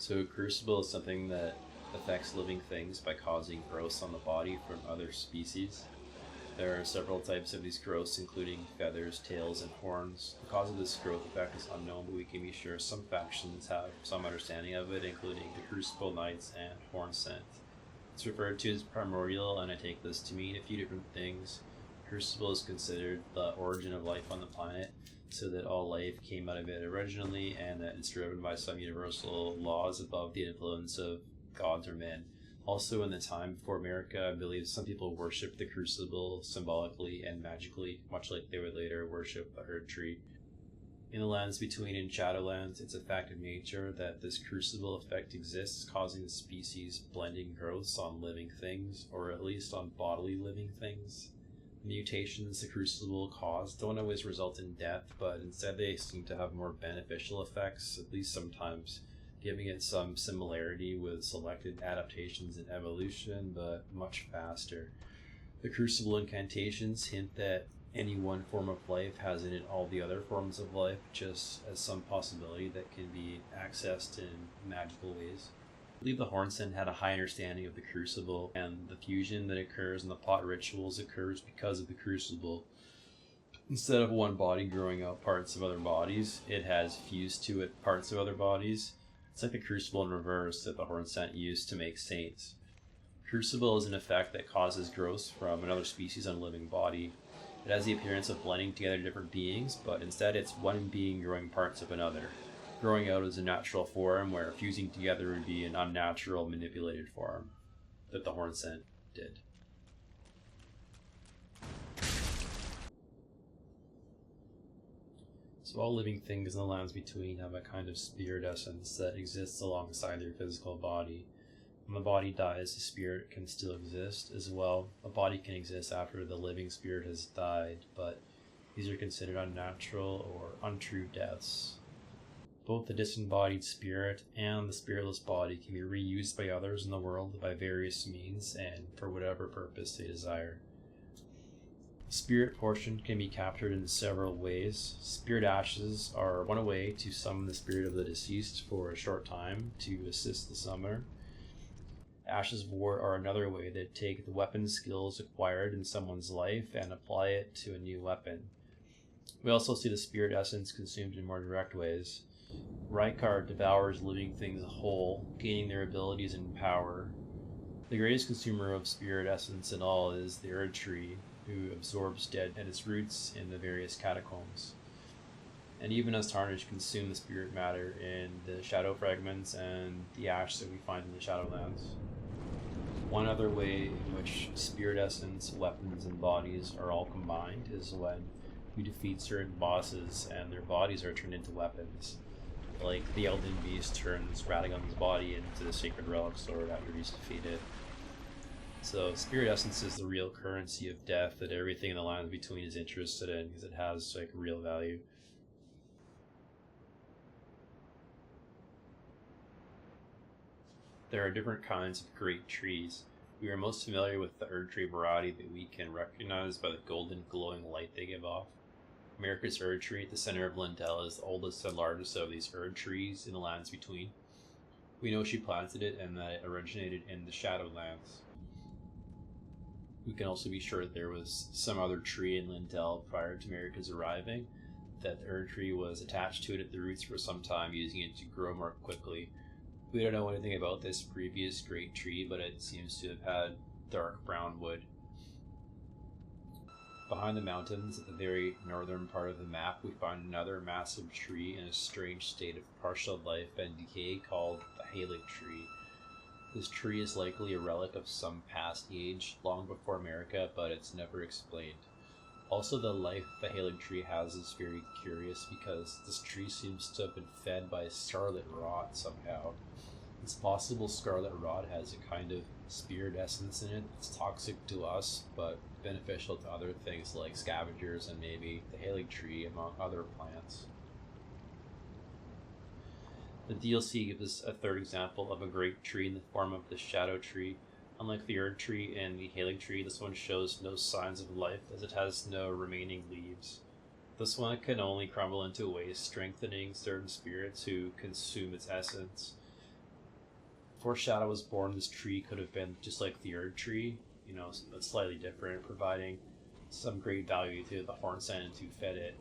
So Crucible is something that affects living things by causing growths on the body from other species. There are several types of these growths, including feathers, tails, and horns. The cause of this growth effect is unknown, but we can be sure some factions have some understanding of it, including the Crucible Knights and Horn Scent. It's referred to as primordial, and I take this to mean a few different things. Crucible is considered the origin of life on the planet, so that all life came out of it originally, and that it's driven by some universal laws above the influence of gods or men. Also, in the time before America, I believe some people worshipped the Crucible symbolically and magically, much like they would later worship the Erd Tree. In the lands between and Shadowlands, it's a fact of nature that this Crucible effect exists, causing the species blending growths on living things, or at least on bodily living things. Mutations the Crucible cause don't always result in death, but instead they seem to have more beneficial effects, at least sometimes, giving it some similarity with selected adaptations in evolution, but much faster. The Crucible incantations hint that any one form of life has in it all the other forms of life, just as some possibility that can be accessed in magical ways. I believe the Hornsen had a high understanding of the Crucible, and the fusion that occurs in the plot rituals occurs because of the Crucible. Instead of one body growing out parts of other bodies, it has fused to it parts of other bodies. It's like the Crucible in reverse that the Hornsen used to make saints. Crucible is an effect that causes growth from another species on a living body. It has the appearance of blending together different beings, but instead it's one being growing parts of another. Growing out is a natural form, where fusing together would be an unnatural, manipulated form that the Hornsen did. So all living things in the lands between have a kind of spirit essence that exists alongside their physical body. When the body dies, the spirit can still exist as well. A body can exist after the living spirit has died, but these are considered unnatural or untrue deaths. Both the disembodied spirit and the spiritless body can be reused by others in the world by various means and for whatever purpose they desire. The spirit portion can be captured in several ways. Spirit ashes are one way to summon the spirit of the deceased for a short time to assist the summoner. Ashes of War are another way that take the weapon skills acquired in someone's life and apply it to a new weapon. We also see the spirit essence consumed in more direct ways. Rykard devours living things whole, gaining their abilities and power. The greatest consumer of spirit essence in all is the Erd Tree, who absorbs dead at its roots in the various catacombs. And even as Tarnish consume the spirit matter in the shadow fragments and the ash that we find in the Shadowlands. One other way in which spirit essence, weapons, and bodies are all combined is when you defeat certain bosses and their bodies are turned into weapons. Like the Elden beast turns Radagon's body into the sacred relic sword after he's defeated. So spirit essence is the real currency of death that everything in the lands between is interested in, because it has like real value. There are different kinds of great trees. We are most familiar with the Erd Tree variety that we can recognize by the golden glowing light they give off. America's Erd Tree at the center of Lindell is the oldest and largest of these Erd trees in the lands between. We know she planted it and that it originated in the Shadowlands. We can also be sure that there was some other tree in Lindell prior to America's arriving, that the Erd Tree was attached to it at the roots for some time, using it to grow more quickly. We don't know anything about this previous great tree, but it seems to have had dark brown wood. Behind the mountains, at the very northern part of the map, we find another massive tree in a strange state of partial life and decay called the Halig Tree. This tree is likely a relic of some past age, long before America, but it's never explained. Also, the life the Halig Tree has is very curious because this tree seems to have been fed by scarlet rot somehow. It's possible scarlet rot has a kind of spirit essence in it that's toxic to us, but beneficial to other things like scavengers and maybe the Halig Tree, among other plants. The DLC gives us a third example of a great tree in the form of the Shadow Tree. Unlike the Erd Tree and the Halig Tree, this one shows no signs of life as it has no remaining leaves. This one can only crumble into waste, strengthening certain spirits who consume its essence. Before Shadow was born, this tree could have been just like the Erd tree, but slightly different, providing some great value to the horn sentient who fed it.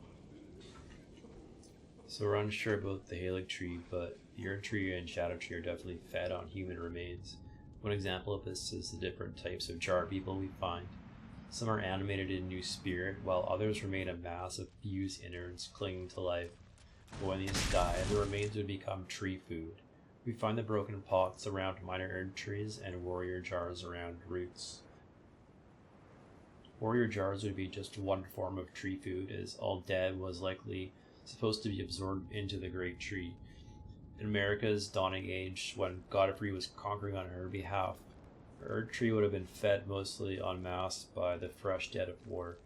So we're unsure about the Halig tree, but the Erd tree and Shadow tree are definitely fed on human remains. One example of this is the different types of jar people we find. Some are animated in new spirit, while others remain a mass of fused innards clinging to life. But when these die, the remains would become tree food. We find the broken pots around minor Erd trees and warrior jars around roots. Warrior jars would be just one form of tree food, as all dead was likely supposed to be absorbed into the great tree. In America's dawning age, when Godfrey was conquering on her behalf, her Erd tree would have been fed mostly en masse by the fresh dead of war.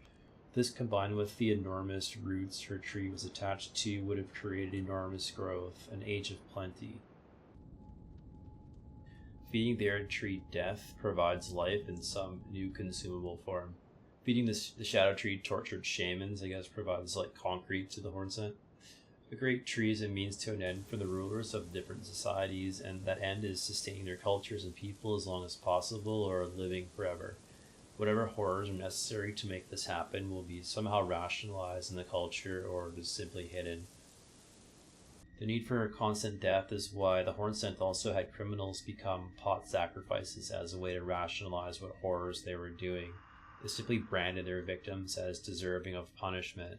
This, combined with the enormous roots her tree was attached to, would have created enormous growth, an age of plenty. Feeding the Erd tree death provides life in some new consumable form. Feeding the Shadow tree tortured shamans, I guess, provides like concrete to the hornsent. The great tree is a means to an end for the rulers of different societies, and that end is sustaining their cultures and people as long as possible, or living forever. Whatever horrors are necessary to make this happen will be somehow rationalized in the culture, or just simply hidden. The need for constant death is why the hornsent also had criminals become pot sacrifices as a way to rationalize what horrors they were doing. They simply branded their victims as deserving of punishment.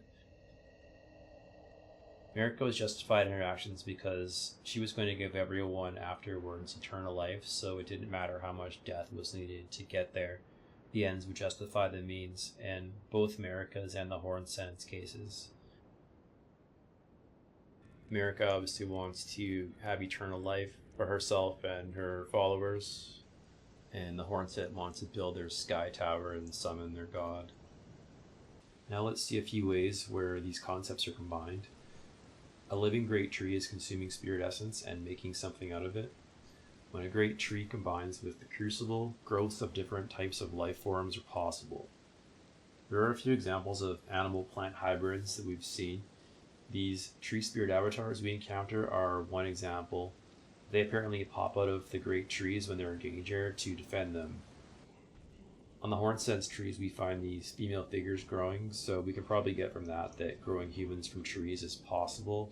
Marika was justified in her actions because she was going to give everyone afterwards eternal life, so it didn't matter how much death was needed to get there. The ends would justify the means in both Marika's and the hornsent's cases. Marika obviously wants to have eternal life for herself and her followers, and the hornsent wants to build their sky tower and summon their god. Now let's see a few ways where these concepts are combined. A living great tree is consuming spirit essence and making something out of it. When a great tree combines with the Crucible, growths of different types of life forms are possible. There are a few examples of animal-plant hybrids that we've seen. These tree spirit avatars we encounter are one example. They apparently pop out of the great trees when they're in danger to defend them. On the hornsent's trees we find these female figures growing, so we can probably get from that growing humans from trees is possible,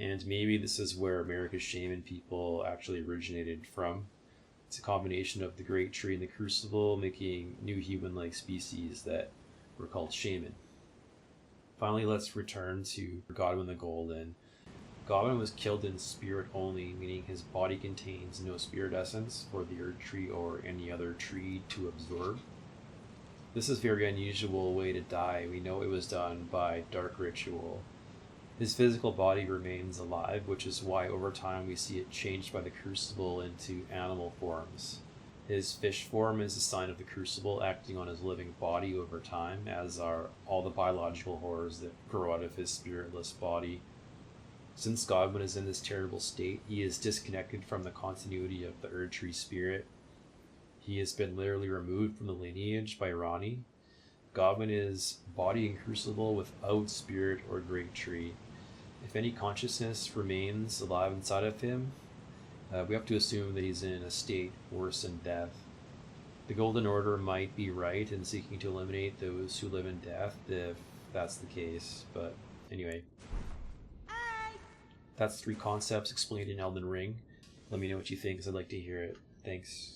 and maybe this is where America's shaman people actually originated from. It's a combination of the great tree and the Crucible making new human-like species that were called shaman. Finally, let's return to Godwin the Golden. Godwin was killed in spirit only, meaning his body contains no spirit essence for the Erd tree or any other tree to absorb. This is a very unusual way to die. We know it was done by dark ritual. His physical body remains alive, which is why over time we see it changed by the Crucible into animal forms. His fish form is a sign of the Crucible acting on his living body over time, as are all the biological horrors that grow out of his spiritless body. Since Godwin is in this terrible state, he is disconnected from the continuity of the Erd tree spirit. He has been literally removed from the lineage by Rani. Godwin is body and Crucible without spirit or great tree. If any consciousness remains alive inside of him, we have to assume that he's in a state worse than death. The Golden Order might be right in seeking to eliminate those who live in death if that's the case, but anyway. That's 3 concepts explained in Elden Ring. Let me know what you think, because I'd like to hear it. Thanks.